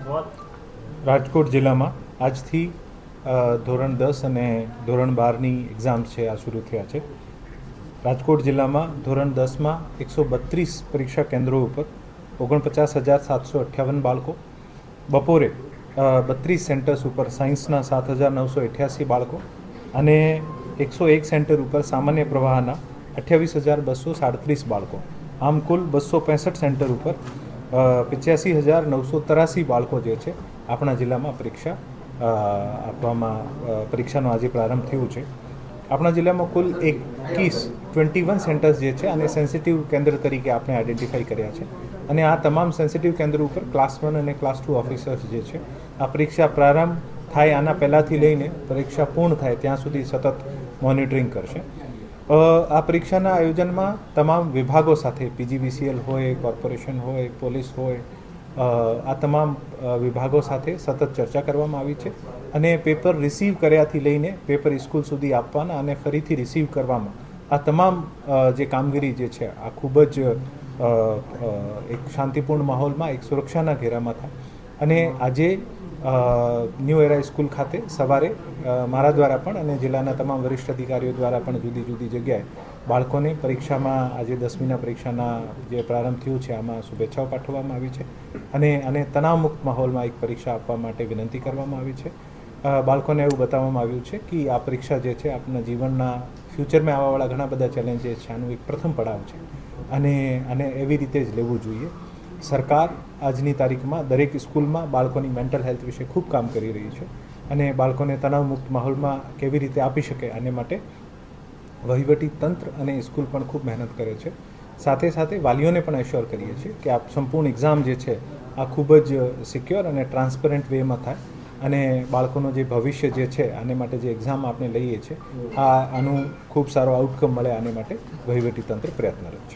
રાજકોટ જિલ્લામાં આજથી ધોરણ 10 અને ધોરણ 12ની એક્ઝામ્સ છે આ શરૂ થયા છે. રાજકોટ જિલ્લામાં ધોરણ 10માં 132 પરીક્ષા કેન્દ્રો ઉપર 49,758 બાળકો, બપોરે 32 સેન્ટર્સ ઉપર સાયન્સના 7,988 બાળકો અને 101 સેન્ટર ઉપર સામાન્ય પ્રવાહના 28,237 બાળકો, આમ કુલ 265 સેન્ટર ઉપર 85,983 બાળકો જે છે આપણા જિલ્લામાં પરીક્ષાનો આજે પ્રારંભ થયો છે. આપણા જિલ્લામાં કુલ 21 સેન્ટર્સ જે છે અને સેન્સિટિવ કેન્દ્ર તરીકે આપણે આઈડેન્ટિફાઈ કર્યા છે અને આ તમામ સેન્સિટિવ કેન્દ્ર ઉપર ક્લાસ 1 અને ક્લાસ 2 ઓફિસર્સ જે છે આ પરીક્ષા પ્રારંભ થાય આના પહેલાંથી લઈને પરીક્ષા પૂર્ણ થાય ત્યાં સુધી સતત મોનિટરિંગ કરશે. આ પરીક્ષાના આયોજનમાં તમામ વિભાગો સાથે પીજીવીસીએલ હોય, કોર્પોરેશન હોય, પોલીસ હોય, આ તમામ વિભાગો સાથે સતત ચર્ચા કરવામાં આવી છે અને પેપર રિસીવ કર્યાથી લઈને પેપર સ્કૂલ સુધી આપવાના અને ફરીથી રિસીવ કરવામાં આ તમામ જે કામગીરી જે છે આ ખૂબ જ એક શાંતિપૂર્ણ માહોલમાં એક સુરક્ષાના ઘેરામાં થાય. અને આજે ન્યૂ એરા સ્કૂલ ખાતે સવારે મારા દ્વારા પણ અને જિલ્લાના તમામ વરિષ્ઠ અધિકારીઓ દ્વારા પણ જુદી જુદી જગ્યાએ બાળકોને પરીક્ષામાં આજે 10મીના પરીક્ષાના જે પ્રારંભ થયું છે આમાં શુભેચ્છાઓ પાઠવવામાં આવી છે અને તણાવમુક્ત માહોલમાં એક પરીક્ષા આપવા માટે વિનંતી કરવામાં આવી છે. બાળકોને એવું બતાવવામાં આવ્યું છે કે આ પરીક્ષા જે છે આપણા જીવનના ફ્યુચરમાં આવવાવાળા ઘણા બધા ચેલેન્જીસ છે, આનું એક પ્રથમ પડાવ છે અને એવી રીતે જ લેવું જોઈએ. સરકાર આજની તારીખમાં દરેક સ્કૂલમાં બાળકોની મેન્ટલ હેલ્થ વિશે ખૂબ કામ કરી રહી છે અને બાળકોને તણાવમુક્ત માહોલમાં કેવી રીતે આપી શકે આને માટે વહીવટી તંત્ર અને સ્કૂલ પણ ખૂબ મહેનત કરે છે. સાથે સાથે વાલીઓને પણ એશ્યોર કરીએ છીએ કે આ સંપૂર્ણ એક્ઝામ જે છે આ ખૂબ જ સિક્યોર અને ટ્રાન્સપરન્ટ વેમાં થાય અને બાળકોનું જે ભવિષ્ય જે છે આને માટે જે એક્ઝામ આપણે લઈએ છીએ આનું ખૂબ સારો આઉટકમ મળે આને માટે વહીવટી તંત્ર પ્રયત્નરત છે.